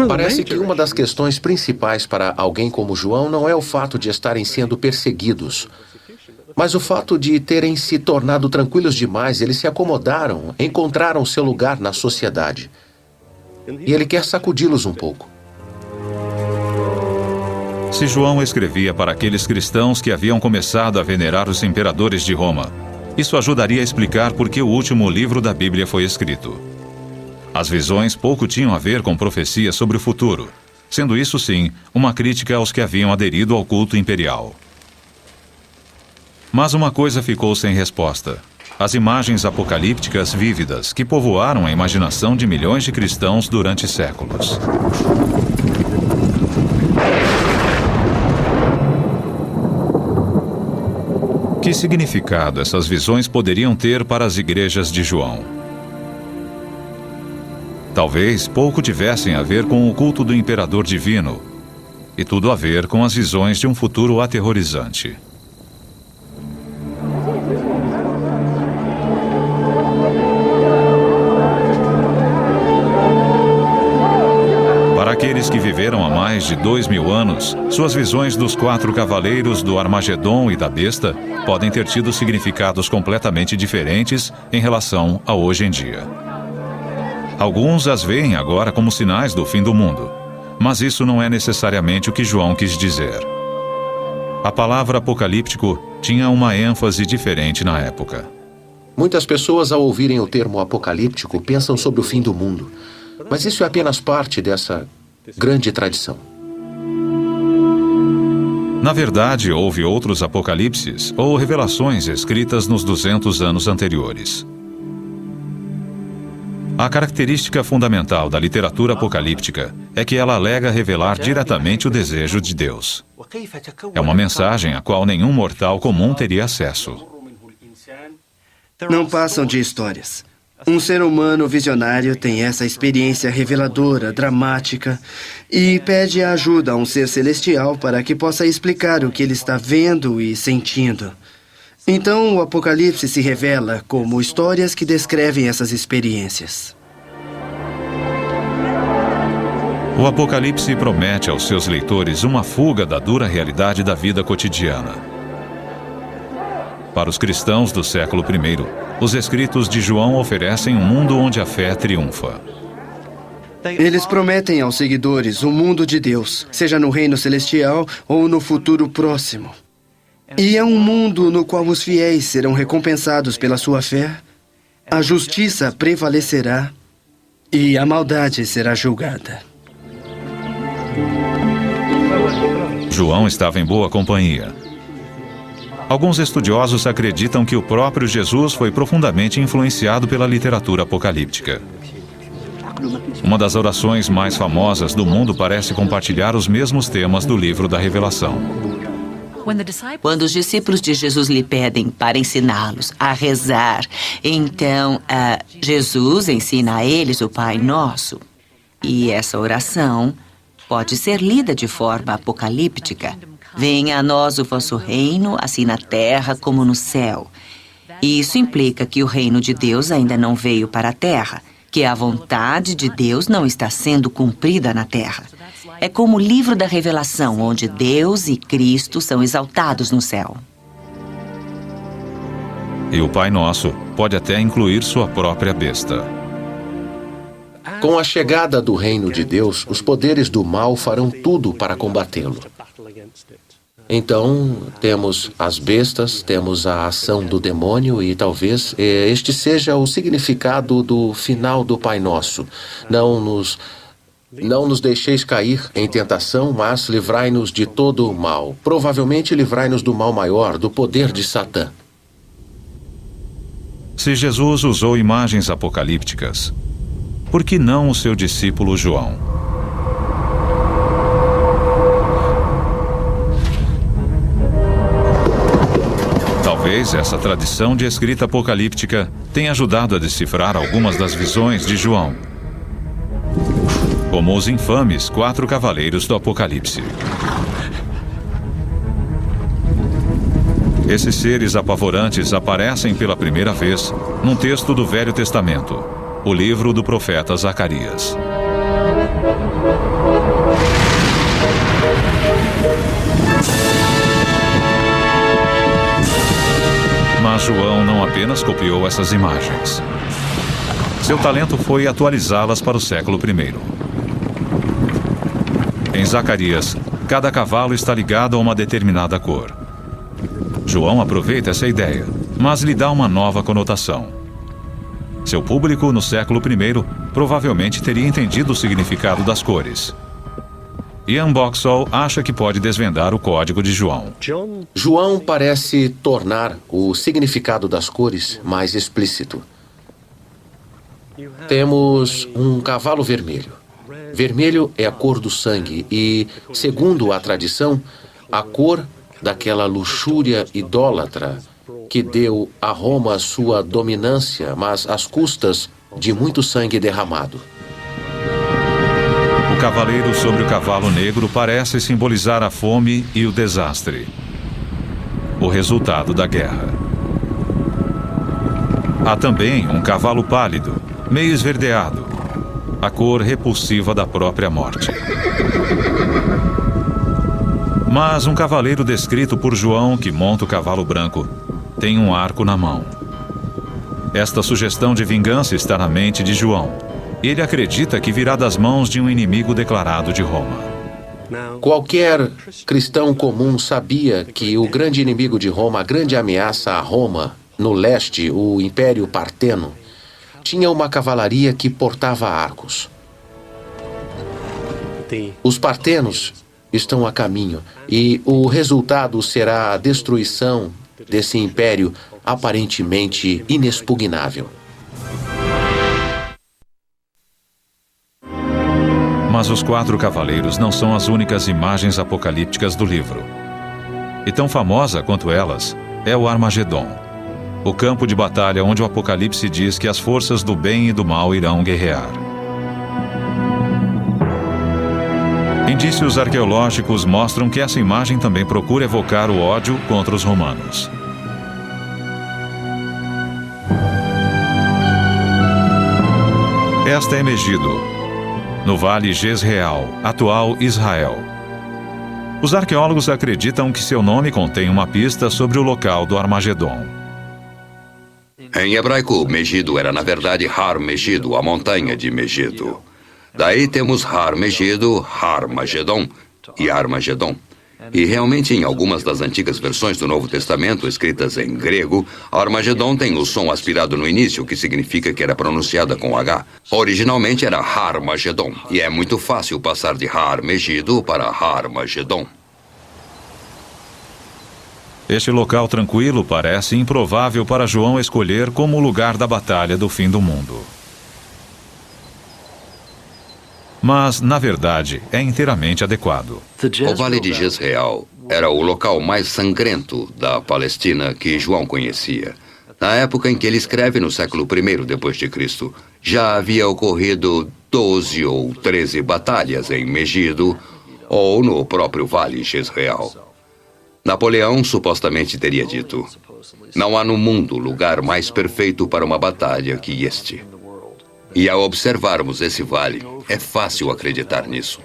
Parece que uma das questões principais para alguém como João não é o fato de estarem sendo perseguidos, mas o fato de terem se tornado tranquilos demais. Eles se acomodaram, encontraram seu lugar na sociedade. E ele quer sacudi-los um pouco. Se João escrevia para aqueles cristãos que haviam começado a venerar os imperadores de Roma, isso ajudaria a explicar por que o último livro da Bíblia foi escrito. As visões pouco tinham a ver com profecias sobre o futuro, sendo isso, sim, uma crítica aos que haviam aderido ao culto imperial. Mas uma coisa ficou sem resposta: as imagens apocalípticas vívidas que povoaram a imaginação de milhões de cristãos durante séculos. Que significado essas visões poderiam ter para as igrejas de João? Talvez pouco tivessem a ver com o culto do imperador divino, e tudo a ver com as visões de um futuro aterrorizante. Para aqueles que viveram há mais de 2000 anos, suas visões dos 4 cavaleiros do Armagedon e da besta podem ter tido significados completamente diferentes em relação a hoje em dia. Alguns as veem agora como sinais do fim do mundo, mas isso não é necessariamente o que João quis dizer. A palavra apocalíptico tinha uma ênfase diferente na época. Muitas pessoas, ao ouvirem o termo apocalíptico, pensam sobre o fim do mundo. Mas isso é apenas parte dessa grande tradição. Na verdade, houve outros apocalipses ou revelações escritas nos 200 anos anteriores. A característica fundamental da literatura apocalíptica é que ela alega revelar diretamente o desejo de Deus. É uma mensagem a qual nenhum mortal comum teria acesso. Não passam de histórias. Um ser humano visionário tem essa experiência reveladora, dramática, e pede ajuda a um ser celestial para que possa explicar o que ele está vendo e sentindo. Então, o Apocalipse se revela como histórias que descrevem essas experiências. O Apocalipse promete aos seus leitores uma fuga da dura realidade da vida cotidiana. Para os cristãos do século I, os escritos de João oferecem um mundo onde a fé triunfa. Eles prometem aos seguidores o mundo de Deus, seja no reino celestial ou no futuro próximo. E é um mundo no qual os fiéis serão recompensados pela sua fé, a justiça prevalecerá e a maldade será julgada. João estava em boa companhia. Alguns estudiosos acreditam que o próprio Jesus foi profundamente influenciado pela literatura apocalíptica. Uma das orações mais famosas do mundo parece compartilhar os mesmos temas do livro da Revelação. Quando os discípulos de Jesus lhe pedem para ensiná-los a rezar, então Jesus ensina a eles o Pai Nosso. E essa oração pode ser lida de forma apocalíptica. Venha a nós o vosso reino, assim na terra como no céu. E isso implica que o reino de Deus ainda não veio para a terra, que a vontade de Deus não está sendo cumprida na terra. É como o livro da Revelação, onde Deus e Cristo são exaltados no céu. E o Pai Nosso pode até incluir sua própria besta. Com a chegada do reino de Deus, os poderes do mal farão tudo para combatê-lo. Então, temos as bestas, temos a ação do demônio e talvez este seja o significado do final do Pai Nosso. Não nos deixeis cair em tentação, mas livrai-nos de todo o mal. Provavelmente livrai-nos do mal maior, do poder de Satã. Se Jesus usou imagens apocalípticas, por que não o seu discípulo João? Talvez essa tradição de escrita apocalíptica tenha ajudado a decifrar algumas das visões de João, como os infames 4 cavaleiros do Apocalipse. Esses seres apavorantes aparecem pela primeira vez num texto do Velho Testamento, o livro do profeta Zacarias. Mas João não apenas copiou essas imagens. Seu talento foi atualizá-las para o século I. Em Zacarias, cada cavalo está ligado a uma determinada cor. João aproveita essa ideia, mas lhe dá uma nova conotação. Seu público, no século I, provavelmente teria entendido o significado das cores. Ian Boxall acha que pode desvendar o código de João. João parece tornar o significado das cores mais explícito. Temos um cavalo vermelho. Vermelho é a cor do sangue e, segundo a tradição, a cor daquela luxúria idólatra que deu a Roma sua dominância, mas às custas de muito sangue derramado. O cavaleiro sobre o cavalo negro parece simbolizar a fome e o desastre, o resultado da guerra. Há também um cavalo pálido, meio esverdeado, a cor repulsiva da própria morte. Mas um cavaleiro descrito por João, que monta o cavalo branco, tem um arco na mão. Esta sugestão de vingança está na mente de João. Ele acredita que virá das mãos de um inimigo declarado de Roma. Qualquer cristão comum sabia que o grande inimigo de Roma, a grande ameaça a Roma, no leste, o Império Parteno, tinha uma cavalaria que portava arcos. Os partenos estão a caminho e o resultado será a destruição desse império aparentemente inexpugnável. Mas os 4 cavaleiros não são as únicas imagens apocalípticas do livro. E tão famosa quanto elas é o Armagedon, o campo de batalha onde o Apocalipse diz que as forças do bem e do mal irão guerrear. Indícios arqueológicos mostram que essa imagem também procura evocar o ódio contra os romanos. Esta é Megido, no Vale Jezreel, atual Israel. Os arqueólogos acreditam que seu nome contém uma pista sobre o local do Armagedon. Em hebraico, Megido era na verdade Har Megido, a montanha de Megido. Daí temos Har Megido, Har Magedon e Armagedon. E realmente em algumas das antigas versões do Novo Testamento, escritas em grego, Armagedon tem o som aspirado no início, que significa que era pronunciada com H. Originalmente era Har Magedon, e é muito fácil passar de Har Megido para Har Magedon. Este local tranquilo parece improvável para João escolher como o lugar da batalha do fim do mundo. Mas, na verdade, é inteiramente adequado. O Vale de Jezreel era o local mais sangrento da Palestina que João conhecia. Na época em que ele escreve, no século I depois de Cristo, já havia ocorrido 12 ou 13 batalhas em Megido ou no próprio Vale Jezreel. Napoleão supostamente teria dito: "Não há no mundo lugar mais perfeito para uma batalha que este." E ao observarmos esse vale, é fácil acreditar nisso.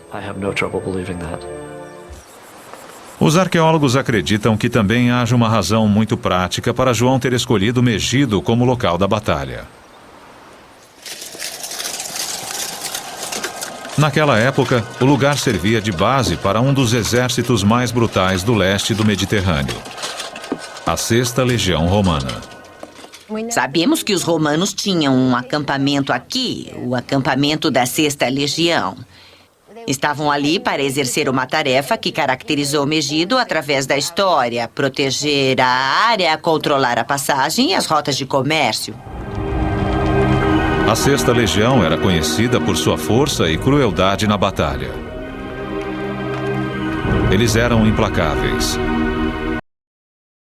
Os arqueólogos acreditam que também haja uma razão muito prática para João ter escolhido Megido como local da batalha. Naquela época, o lugar servia de base para um dos exércitos mais brutais do leste do Mediterrâneo, a 6ª Legião Romana. Sabemos que os romanos tinham um acampamento aqui, o acampamento da 6ª Legião. Estavam ali para exercer uma tarefa que caracterizou Megido através da história: proteger a área, controlar a passagem e as rotas de comércio. A 6ª Legião era conhecida por sua força e crueldade na batalha. Eles eram implacáveis.